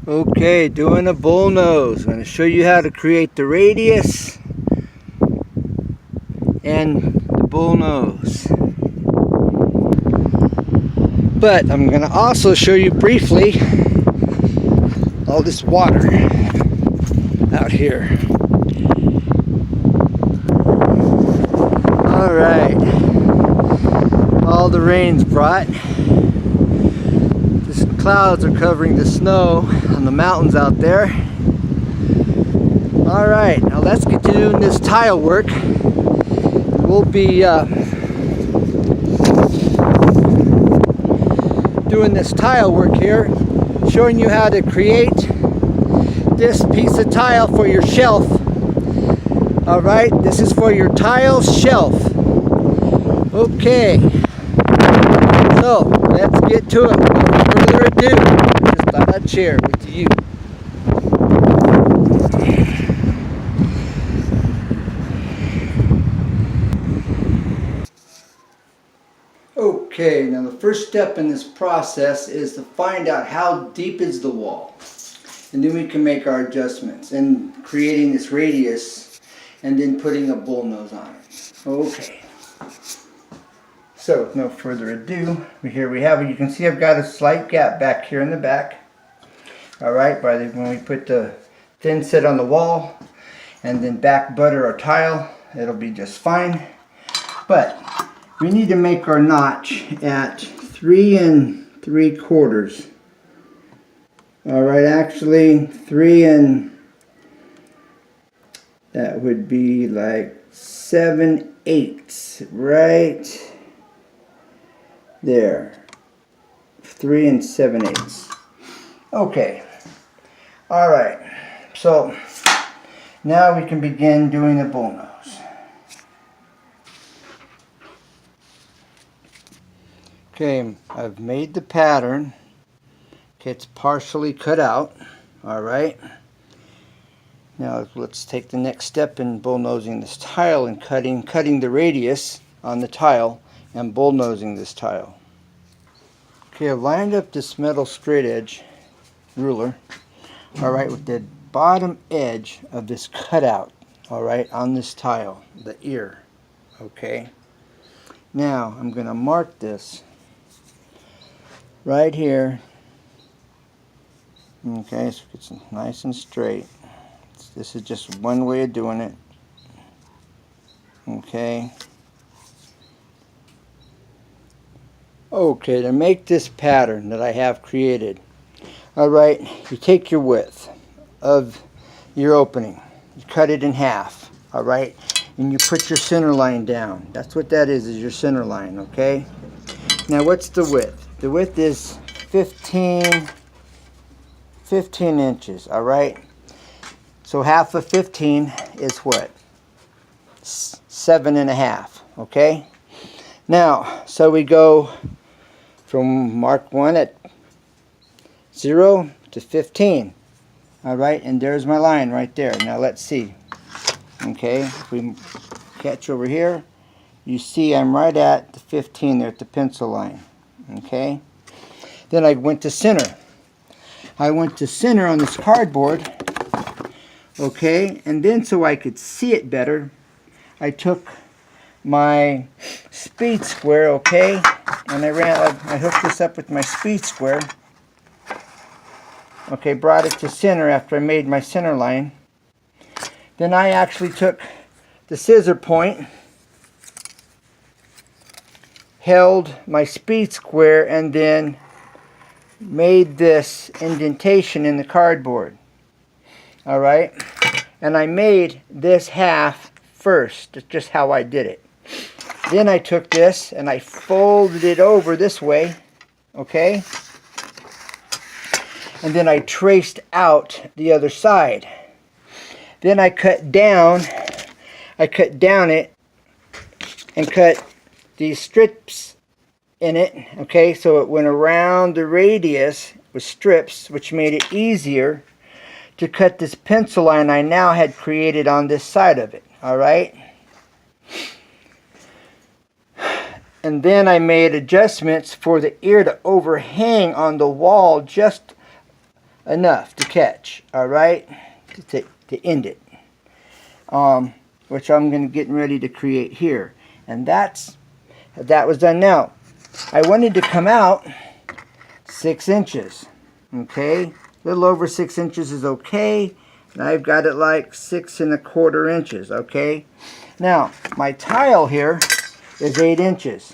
Okay, doing a bullnose. I'm going to show you how to create the radius and the bullnose. But I'm going to also show you briefly all this water out here. Alright, all the rain's brought. The clouds are covering the snow on the mountains out there. Alright, now let's get to doing this tile work. We'll be doing this tile work here, showing you how to create this piece of tile for your shelf. Alright, this is for your tile shelf. Okay, so let's get to it. Without further ado, just thought I'd share with you. Okay, now the first step in this process is to find out how deep is the wall. And then we can make our adjustments in creating this radius and then putting a bullnose on it. Okay. So, with no further ado, here we have it. You can see I've got a slight gap back here in the back. Alright, when we put the thin set on the wall and then back butter our tile, it'll be just fine. But we need to make our notch at 3 3/4. Alright, actually that would be like 7/8, right there. 3 7/8. Okay. Alright, so now we can begin doing the bullnose. Okay, I've made the pattern. Okay, it's partially cut out. Alright. Now let's take the next step in bullnosing this tile and cutting the radius on the tile and bullnosing this tile. Okay, I've lined up this metal straight edge ruler, alright, with the bottom edge of this cutout, alright, on this tile, the ear. Okay. Now I'm going to mark this right here. Okay, so it's nice and straight. This is just one way of doing it. Okay. Okay, to make this pattern that I have created, alright, you take your width of your opening, you cut it in half, alright, and you put your center line down. That's what that is your center line, okay? Now what's the width? The width is 15 inches, alright? So half of 15 is what? 7.5, okay? Now, so we go from mark 1 at 0 to 15. Alright, and there's my line right there. Now let's see. Okay, if we catch over here, you see I'm right at the 15 there at the pencil line. Okay, then I went to center. I went to center on this cardboard. Okay, and then so I could see it better, I took my speed square, okay, and I hooked this up with my speed square. Okay, brought it to center after I made my center line. Then I actually took the scissor point, held my speed square, and then made this indentation in the cardboard. Alright, and I made this half first. That's just how I did it. Then I took this and I folded it over this way, okay? And then I traced out the other side. Then I cut down it and cut these strips in it, okay? So it went around the radius with strips, which made it easier to cut this pencil line I now had created on this side of it, alright? And then I made adjustments for the ear to overhang on the wall just enough to catch, all right, to end it, which I'm going to get ready to create here. And that was done. Now, I wanted to come out 6 inches, okay, a little over 6 inches is okay, and I've got it like 6 1/4 inches, okay. Now, my tile here is 8 inches,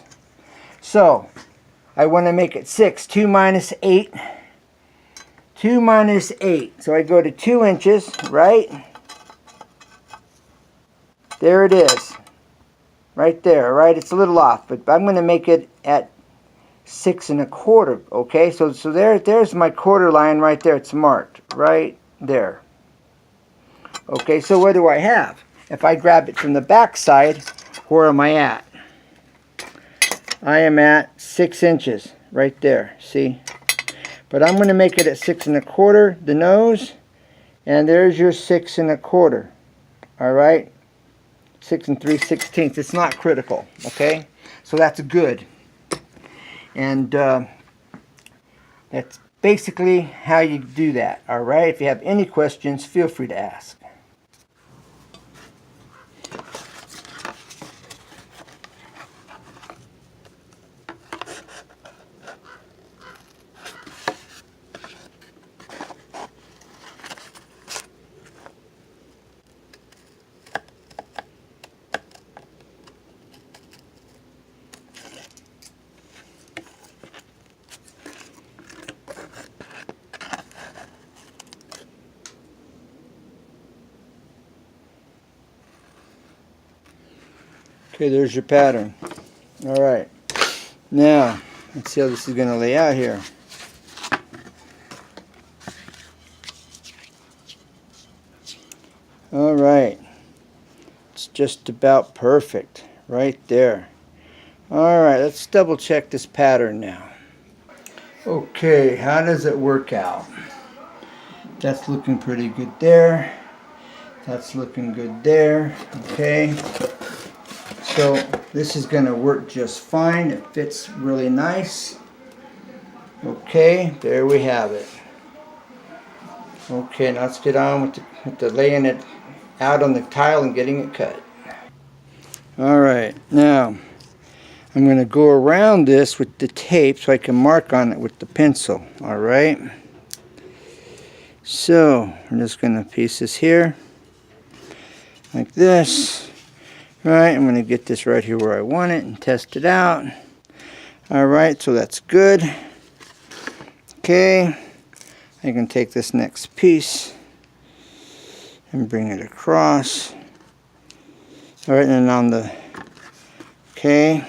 so I want to make it 6. 2 minus 8. 2 minus 8. So I go to 2 inches, right? There it is. Right there, right? It's a little off, but I'm going to make it at 6 1/4. Okay, so there's my quarter line right there. It's marked right there. Okay, so what do I have? If I grab it from the back side, where am I at? I am at 6 inches right there, see? But I'm going to make it at 6 1/4, the nose, and there's your 6 1/4. All right, 6 3/16. It's not critical, okay? So that's good, and that's basically how you do that. All right. If you have any questions, feel free to ask. Okay, there's your pattern. All right, now let's see how this is going to lay out here. All right, it's just about perfect right there. All right, let's double check this pattern now. Okay, how does it work out? That's looking pretty good there. That's looking good there. Okay. So this is going to work just fine. It fits really nice. Okay, there we have it. Okay, now let's get on with the laying it out on the tile and getting it cut. Alright, now I'm going to go around this with the tape so I can mark on it with the pencil. Alright, so I'm just going to piece this here like this. Right, I'm going to get this right here where I want it and test it out. Alright, so that's good. Okay, I can take this next piece and bring it across. Alright, and on the, okay,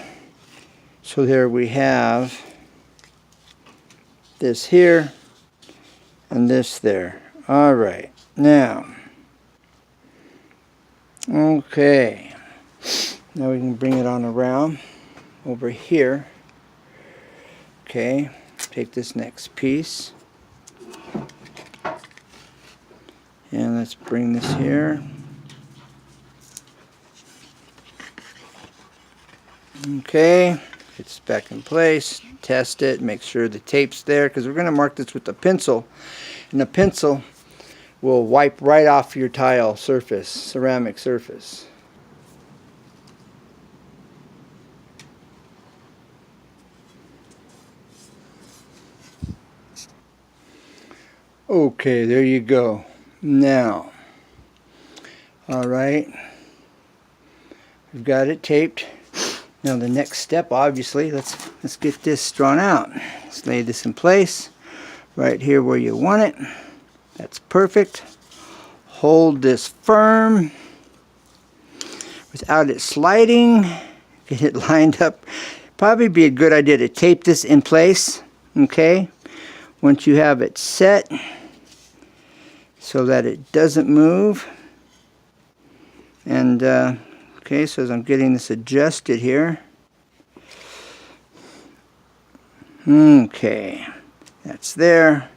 so there we have this here and this there. Alright, now, okay. Now we can bring it on around over here. Okay, take this next piece and let's bring this here. Okay, it's back in place. Test it, make sure the tape's there, because we're going to mark this with a pencil, and the pencil will wipe right off your tile surface, ceramic surface. Okay, there you go. Now, alright, we've got it taped. Now the next step, obviously, let's get this drawn out. Let's lay this in place, right here where you want it. That's perfect. Hold this firm without it sliding. Get it lined up. Probably be a good idea to tape this in place, okay? Once you have it set, so that it doesn't move. And okay, so as I'm getting this adjusted here, okay, that's there.